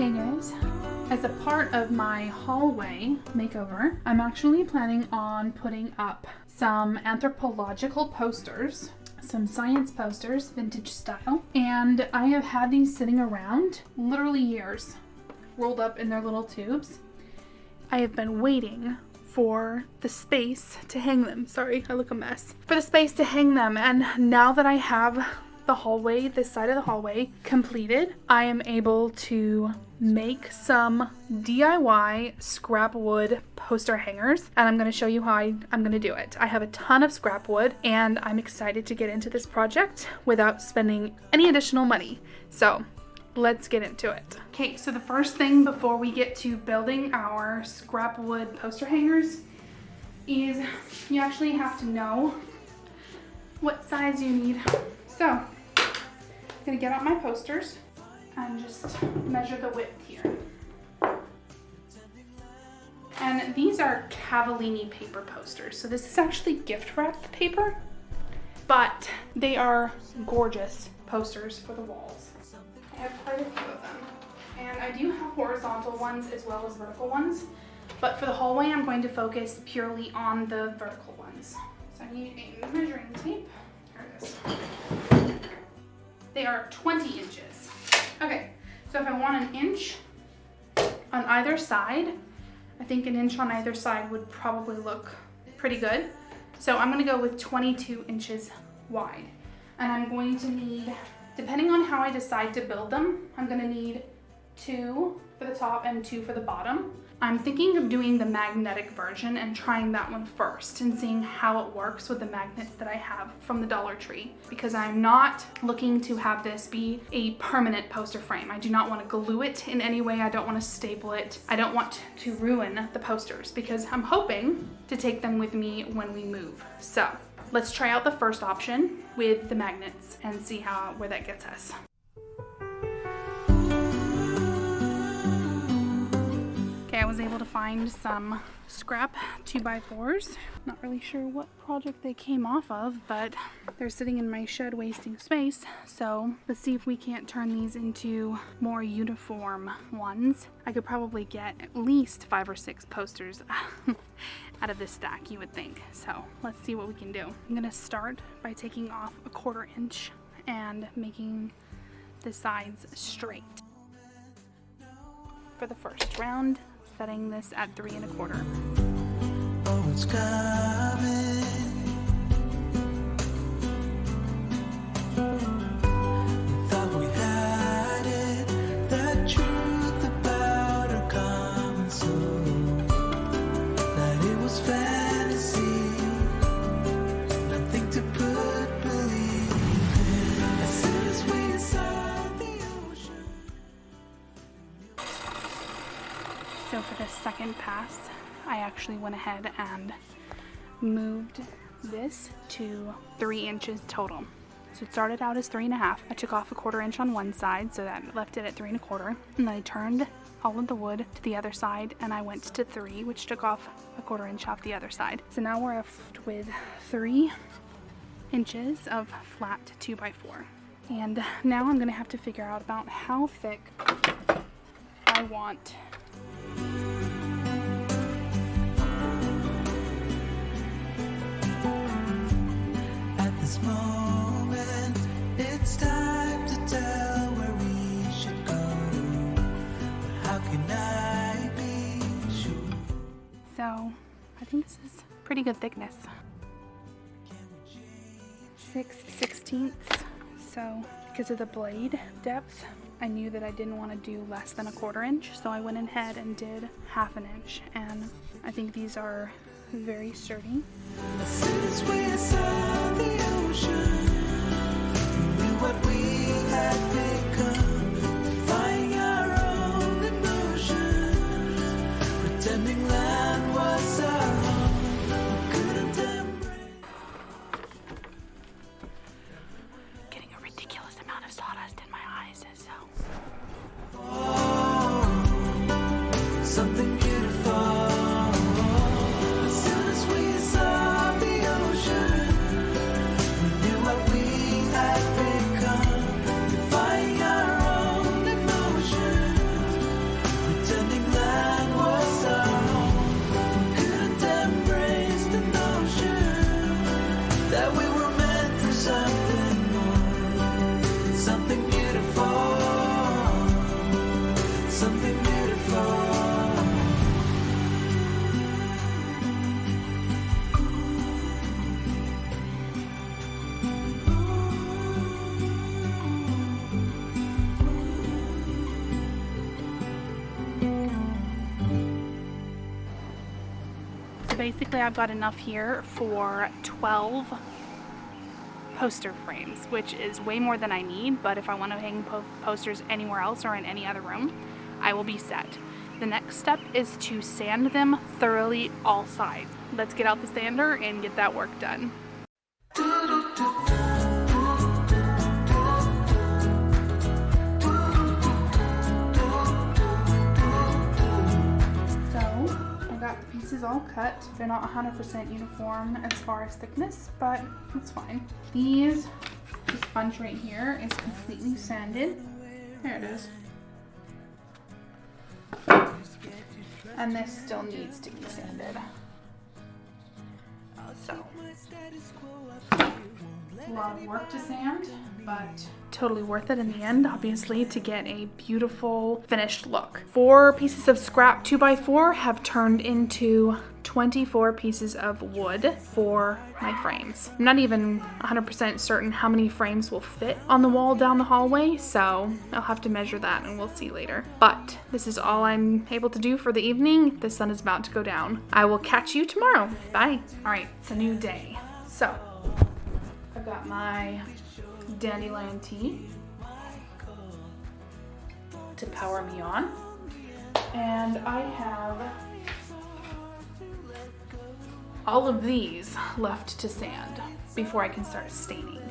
Hey guys, as a part of my hallway makeover, I'm actually planning on putting up some anthropological posters, some science posters, vintage style, and I have had these sitting around literally years, rolled up in their little tubes. I have been waiting for the space to hang them. Sorry, I look a mess. For the space to hang them, and now that I have the hallway, this side of the hallway completed, I am able to make some DIY scrap wood poster hangers, and I'm going to show you how I'm going to do it. I have a ton of scrap wood and I'm excited to get into this project without spending any additional money. So let's get into it. Okay, so the first thing before we get to building our scrap wood poster hangers is you actually have to know what size you need. So I'm gonna get out my posters and just measure the width here. And these are Cavallini paper posters. So this is actually gift wrapped paper, but they are gorgeous posters for the walls. I have quite a few of them. And I do have horizontal ones as well as vertical ones, but for the hallway I'm going to focus purely on the vertical ones. So I need a measuring tape. Here it is. They are 20 inches. Okay, so if I want an inch on either side, I think an inch on either side would probably look pretty good. So I'm gonna go with 22 inches wide. And I'm going to need, depending on how I decide to build them, I'm gonna need 2 for the top and 2 for the bottom. I'm thinking of doing the magnetic version and trying that one first and seeing how it works with the magnets that I have from the Dollar Tree, because I'm not looking to have this be a permanent poster frame. I do not want to glue it in any way. I don't want to staple it. I don't want to ruin the posters because I'm hoping to take them with me when we move. So let's try out the first option with the magnets and see where that gets us. Okay, I was able to find some scrap 2x4s. Not really sure what project they came off of, but they're sitting in my shed wasting space. So let's see if we can't turn these into more uniform ones. I could probably get at least 5 or 6 posters out of this stack, you would think. So let's see what we can do. I'm gonna start by taking off a 1/4 inch and making the sides straight. For the first round, setting this at 3 1/4. Oh, it's coming. We thought we had it, that truth about our common soul, that it was fantasy, nothing to put belief in. As soon as we saw the ocean. So for the second pass, I actually went ahead and moved this to 3 inches total. So it started out as 3 1/2. I took off a 1/4 inch on one side, so that left it at 3 1/4. And then I turned all of the wood to the other side and I went to 3, which took off a 1/4 inch off the other side. So now we're left with 3 inches of flat 2x4. And now I'm gonna have to figure out about how thick I want This moment, it's time to tell where we should go. But how can I be sure? So I think this is pretty good thickness. 6/16. So because of the blade depth, I knew that I didn't want to do less than a 1/4 inch. So I went ahead and did 1/2 inch. And I think these are very sturdy. As soon as we saw the ocean, we knew what we had become, defying our own emotion, pretending land was our home, we couldn't embrace. Getting a ridiculous amount of sawdust in my eyes, so. Oh, something beautiful. As soon as we saw the basically I've got enough here for 12 poster frames, which is way more than I need, but if I want to hang posters anywhere else or in any other room, I will be set. The next step is to sand them thoroughly all sides. Let's get out the sander and get that work done. The pieces all cut. They're not 100% uniform as far as thickness, but it's fine. This bunch right here is completely sanded. There it is. And this still needs to be sanded. So, a lot of work to sand, but totally worth it in the end, obviously, to get a beautiful finished look. 4 pieces of scrap 2x4 have turned into 24 pieces of wood for my frames. I'm not even 100% certain how many frames will fit on the wall down the hallway, so I'll have to measure that and we'll see later. But this is all I'm able to do for the evening. The sun is about to go down. I will catch you tomorrow. Bye. All right, it's a new day. So, I've got my dandelion tea to power me on, and I have all of these left to sand before I can start staining,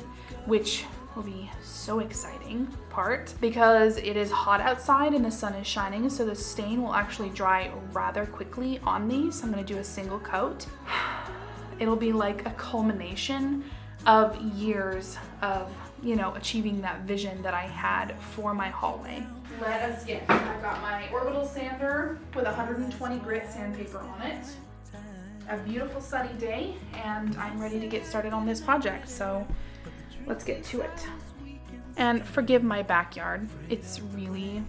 which will be so exciting part because it is hot outside and the sun is shining, so the stain will actually dry rather quickly on these. I'm going to do a single coat. It'll be like a culmination of years of, you know, achieving that vision that I had for my hallway. Let us get, I've got my orbital sander with 120 grit sandpaper on it. A beautiful sunny day, and I'm ready to get started on this project, so let's get to it. And forgive my backyard. It's really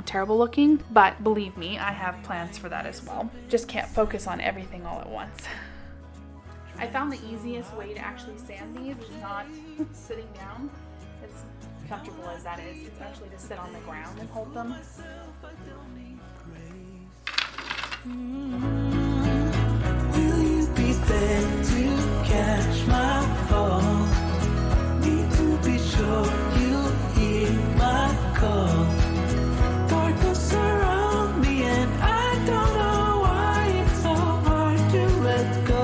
terrible looking, but believe me, I have plans for that as well. Just can't focus on everything all at once. I found the easiest way to actually sand these is not sitting down, as comfortable as that is. It's actually to sit on the ground and hold them. Will you be there to catch my fall? Need to be sure you hear my call. Darkness surround me and I don't know why it's so hard to let go.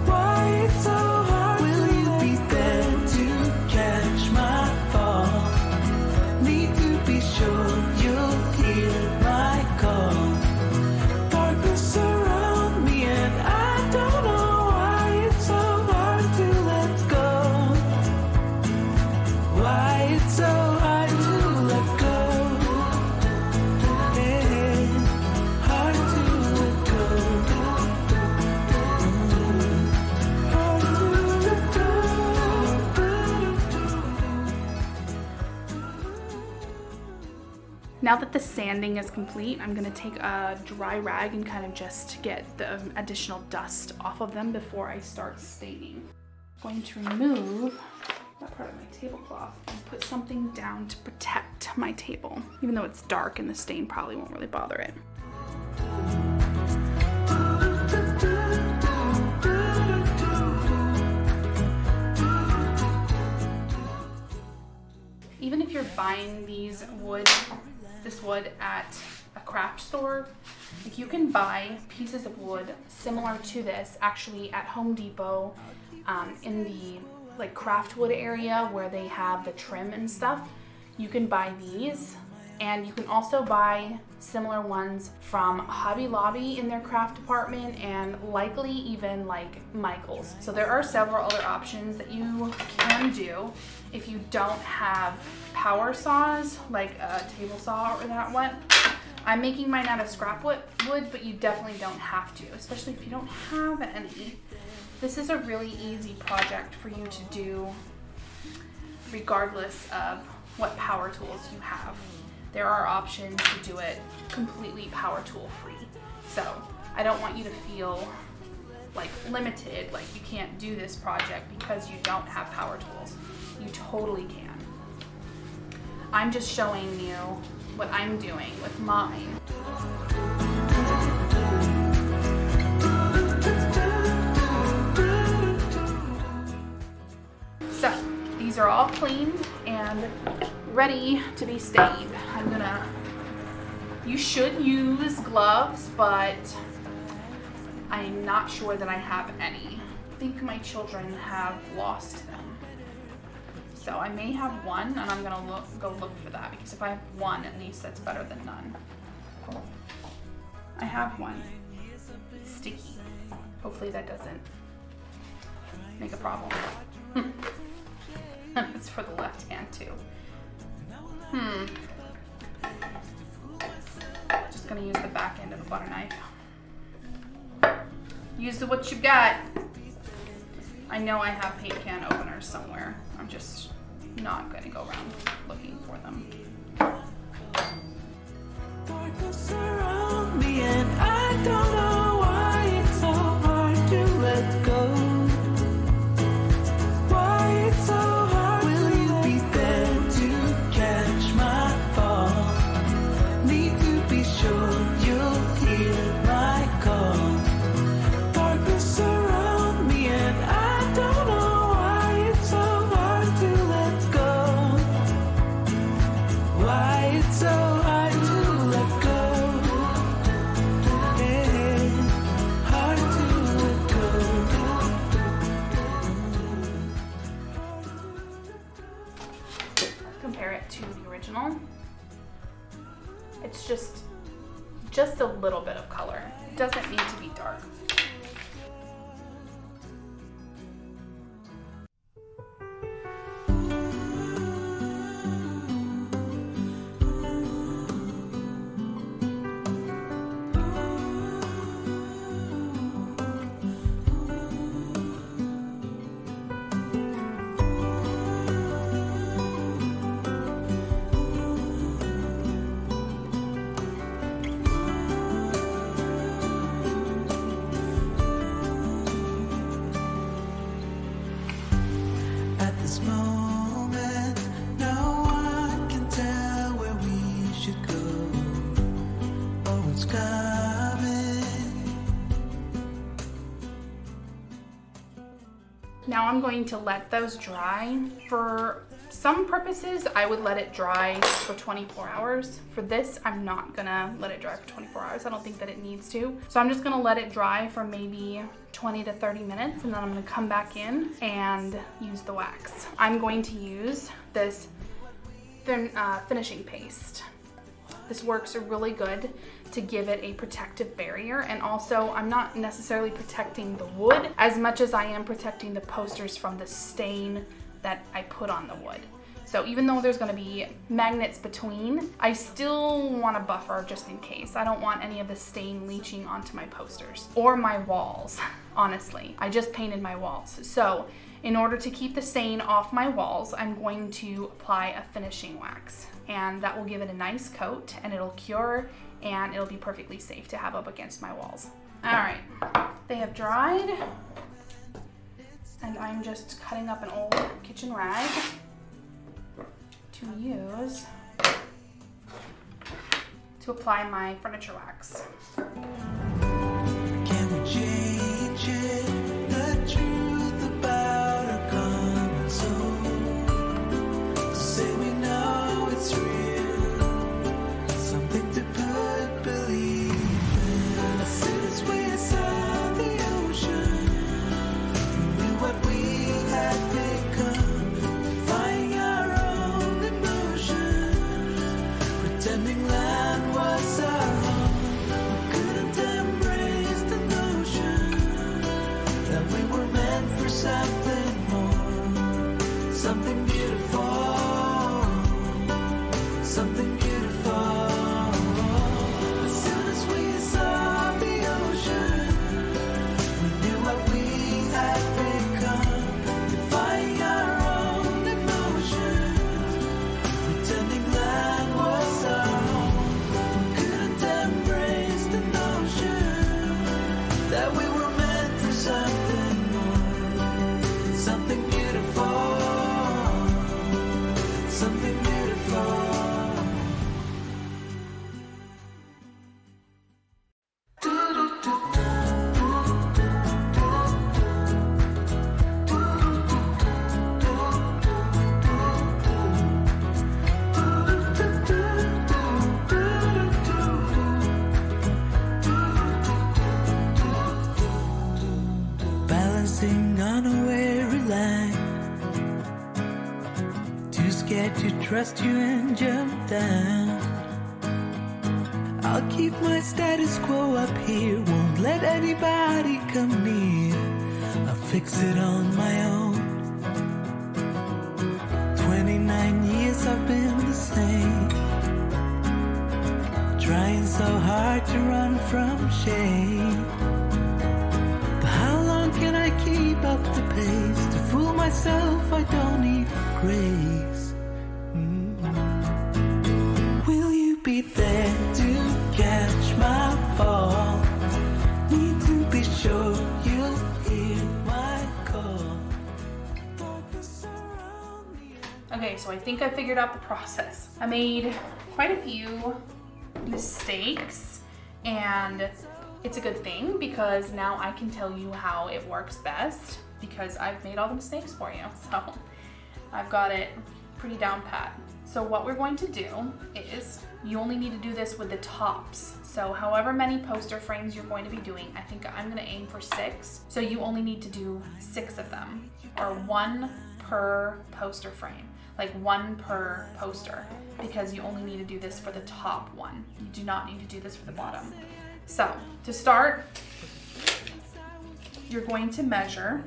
Why it's so hard. Will you be there to catch my fall? Need to be sure you'll hear my call. Darkness surround me and I don't know why it's so hard to let go. Why it's so hard to let go. Yeah, hard to let go. Hard to let go. Now that the sanding is complete, I'm gonna take a dry rag and kind of just get the additional dust off of them before I start staining. I'm going to remove that part of my tablecloth and put something down to protect my table, even though it's dark and the stain probably won't really bother it. Even if you're buying this wood at a craft store, like you can buy pieces of wood similar to this actually at Home Depot, in the like craft wood area where they have the trim and stuff. You can buy these, and you can also buy similar ones from Hobby Lobby in their craft department, and likely even like Michael's. So there are several other options that you can do if you don't have power saws, like a table saw or that one. I'm making mine out of scrap wood, but you definitely don't have to, especially if you don't have any. This is a really easy project for you to do regardless of what power tools you have. There are options to do it completely power tool free. So I don't want you to feel like limited, like you can't do this project because you don't have power tools. You totally can. I'm just showing you what I'm doing with mine. cleaned and ready to be stained. You should use gloves, but I'm not sure that I have any. I think my children have lost them. So I may have one, and I'm gonna go look for that, because if I have one, at least that's better than none. I have one. It's sticky. Hopefully that doesn't make a problem. It's for the left hand too. Just gonna use the back end of the butter knife. Use what you got. I know I have paint can openers somewhere. I'm just not gonna go around looking for them. Darkness around me and I don't know why it's so hard to let go. Why it's so hard. Will you be there to catch my fall? Need to be sure you'll hear my call. Darkness around me and I don't know why it's so hard to let go. Why it's so hard to let go. Yeah, hard to let go. Compare it to the original. It's just a little bit of color. It doesn't need to be dark. At this moment, no one can tell where we should go or what's coming. Now I'm going to let those dry. For some purposes, I would let it dry for 24 hours. For this, I'm not gonna let it dry for 24 hours. I don't think that it needs to. So I'm just gonna let it dry for maybe 20 to 30 minutes, and then I'm gonna come back in and use the wax. I'm going to use this finishing paste. This works really good to give it a protective barrier, and also I'm not necessarily protecting the wood as much as I am protecting the posters from the stain that I put on the wood. So even though there's gonna be magnets between, I still want a buffer just in case. I don't want any of the stain leaching onto my posters or my walls, honestly. I just painted my walls. So in order to keep the stain off my walls, I'm going to apply a finishing wax, and that will give it a nice coat, and it'll cure, and it'll be perfectly safe to have up against my walls. All right, they have dried, and I'm just cutting up an old kitchen rag to use to apply my furniture wax. Can we change it? The truth about our common soul. Say we know it's real. Something to put belief in. As soon as we saw the ocean, we knew what we had become. Defying our own emotions. Pretending land was our home. We couldn't embrace the notion that we were meant for something more, something beautiful, something beautiful. As soon as we saw the ocean, we knew what we had become, defying our own emotions, pretending land was our home. We couldn't embrace the notion that we were meant for something more, something beautiful. Balancing on a weary line, too scared to trust you and jump down. I'll keep my status quo up here, won't let anybody come near. I'll fix it on my own. 29 years I've been the same, trying so hard to run from shame. But how long can I keep up the pace? To fool myself I don't need grace. Will you be there to catch my fall? Need to be sure you'll hear my call. Okay, so I think I figured out the process. I made quite a few mistakes, and it's a good thing because now I can tell you how it works best because I've made all the mistakes for you. So I've got it pretty down pat. So what we're going to do is you only need to do this with the tops. So however many poster frames you're going to be doing, I think I'm going to aim for 6. So you only need to do 6 of them, or 1 per poster frame, like 1 per poster, because you only need to do this for the top one. You do not need to do this for the bottom. So to start, you're going to measure,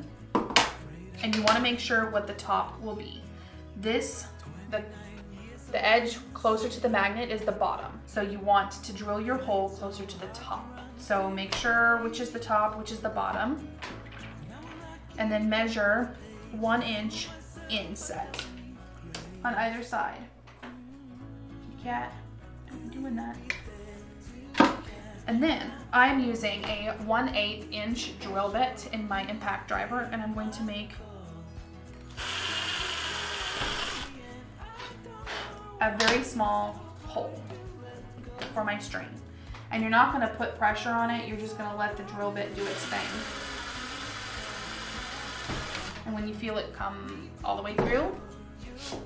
and you want to make sure what the top will be. The edge closer to the magnet is the bottom. So you want to drill your hole closer to the top. So make sure which is the top, which is the bottom, and then measure 1 inch inset on either side. Cat, don't be doing that. And then I'm using a 1/8 inch drill bit in my impact driver, and I'm going to make a very small hole for my string. And you're not going to put pressure on it, you're just going to let the drill bit do its thing. And when you feel it come all the way through,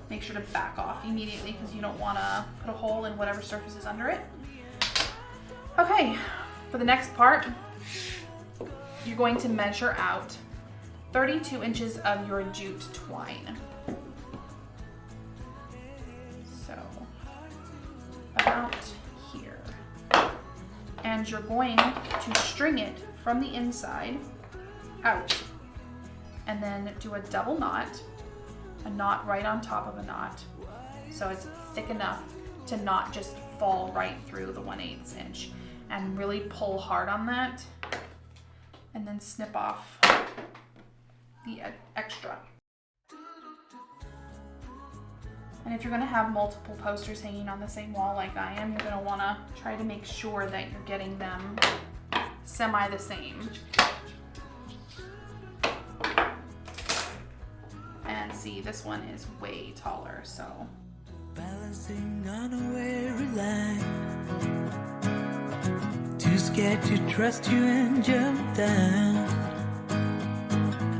make sure to back off immediately because you don't want to put a hole in whatever surface is under it. Okay, for the next part, you're going to measure out 32 inches of your jute twine. So, about here. And you're going to string it from the inside out, and then do a double knot, a knot right on top of a knot, so it's thick enough to not just fall right through the 1/8 inch, and really pull hard on that, and then snip off the extra. And if you're going to have multiple posters hanging on the same wall like I am, you're going to want to try to make sure that you're getting them semi the same. And see, this one is way taller, so. Balancing on a weary line, too scared to trust you and jump down.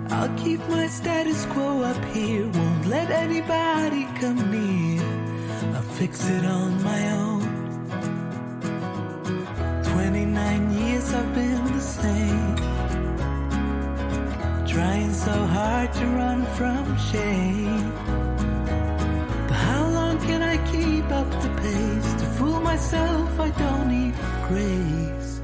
I'll keep my status quo up here, won't let anybody come near. I'll fix it on my own. 29 years I've been the same, trying so hard to run from shame. But how long can I keep up the pace? To fool myself I don't need grace.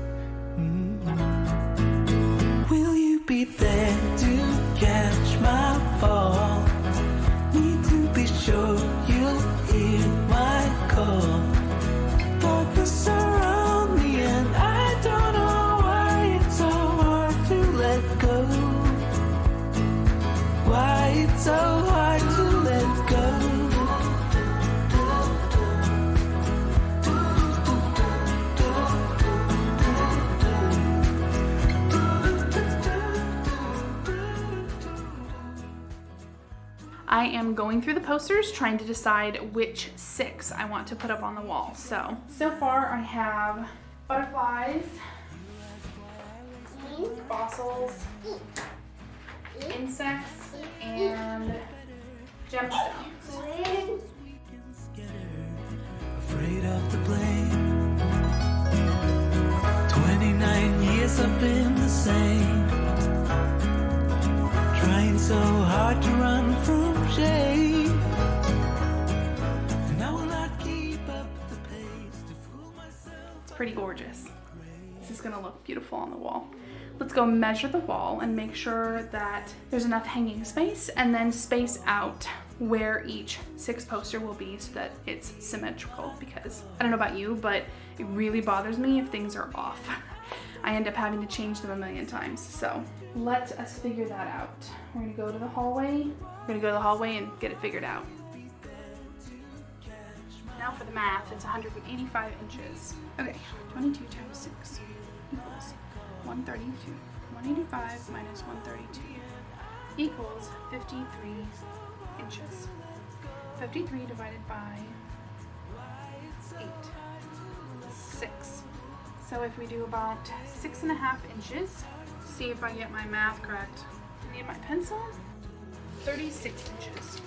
Will you be there to catch my fall? Need to be sure you'll hear my call. Darkness surround me and I don't know why it's so hard to let go. Why it's so hard to let go. I am going through the posters trying to decide which 6 I want to put up on the wall. So far I have butterflies, fossils, insects, and gemstones. Afraid of the blame. 29 years I've been the same, so hard to run from shame. And I will not keep up the pace to fool myself. It's pretty gorgeous. This is gonna look beautiful on the wall. Let's go measure the wall and make sure that there's enough hanging space, and then space out where each 6 poster will be so that it's symmetrical, because I don't know about you, but it really bothers me if things are off. I end up having to change them a million times. So let us figure that out. We're gonna go to the hallway. We're gonna go to the hallway and get it figured out. Now for the math, it's 185 inches. Okay, 22 times 6 equals 132. 185 minus 132 equals 53 inches. 53 divided by 8. 6. So if we do about 6.5 inches, see if I get my math correct. I need my pencil. 36 inches.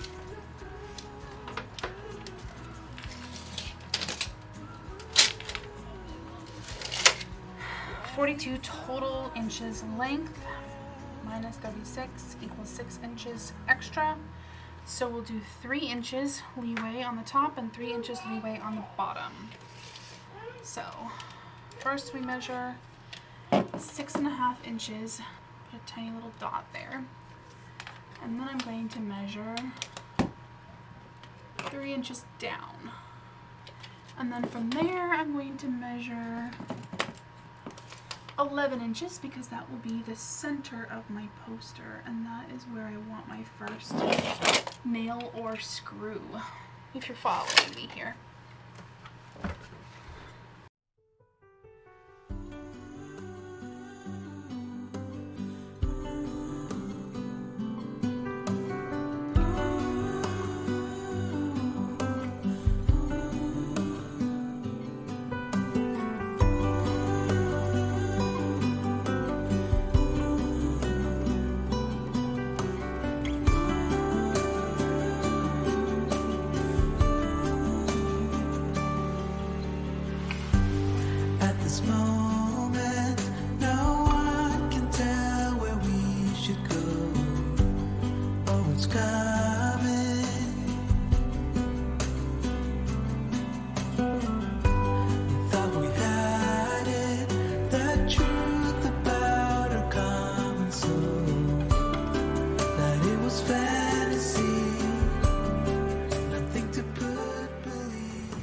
.42 total inches length minus 36 equals 6 inches extra. So we'll do 3 inches leeway on the top and 3 inches leeway on the bottom. So first we measure 6.5 inches, put a tiny little dot there. And then I'm going to measure 3 inches down. And then from there I'm going to measure 11 inches, because that will be the center of my poster, and that is where I want my first nail or screw, if you're following me here. This moment, no one can tell where we should go. Oh, it's coming. We thought we had it, the truth about our common soul, that it was fantasy, nothing to put belief in.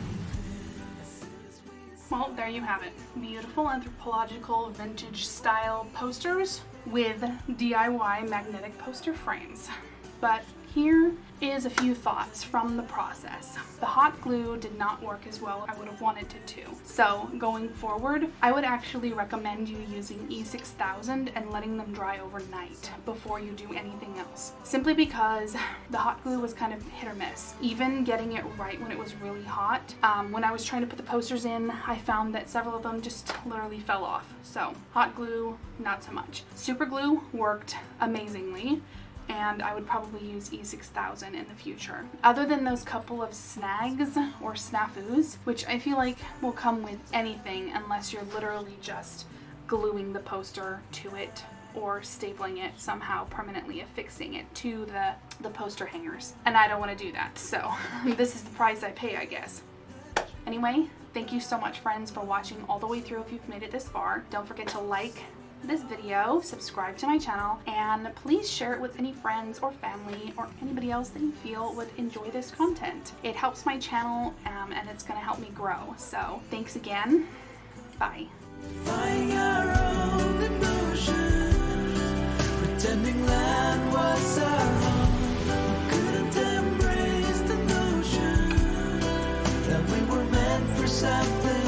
Well, there you have it. Beautiful anthropological vintage style posters with DIY magnetic poster frames. But here is a few thoughts from the process. The hot glue did not work as well as I would have wanted it to. So going forward, I would actually recommend you using E6000 and letting them dry overnight before you do anything else. Simply because the hot glue was kind of hit or miss. Even getting it right when it was really hot. When I was trying to put the posters in, I found that several of them just literally fell off. So hot glue, not so much. Super glue worked amazingly, and I would probably use E6000 in the future. Other than those couple of snags or snafus, which I feel like will come with anything unless you're literally just gluing the poster to it or stapling it somehow, permanently affixing it to the poster hangers. And I don't want to do that, so this is the price I pay, I guess. Anyway, thank you so much, friends, for watching all the way through if you've made it this far. Don't forget to like this video, subscribe to my channel, and please share it with any friends or family or anybody else that you feel would enjoy this content. It helps my channel and it's going to help me grow. So thanks again. Bye. Flying our own emotions, pretending land was our home. We couldn't embrace the notion that we were meant for something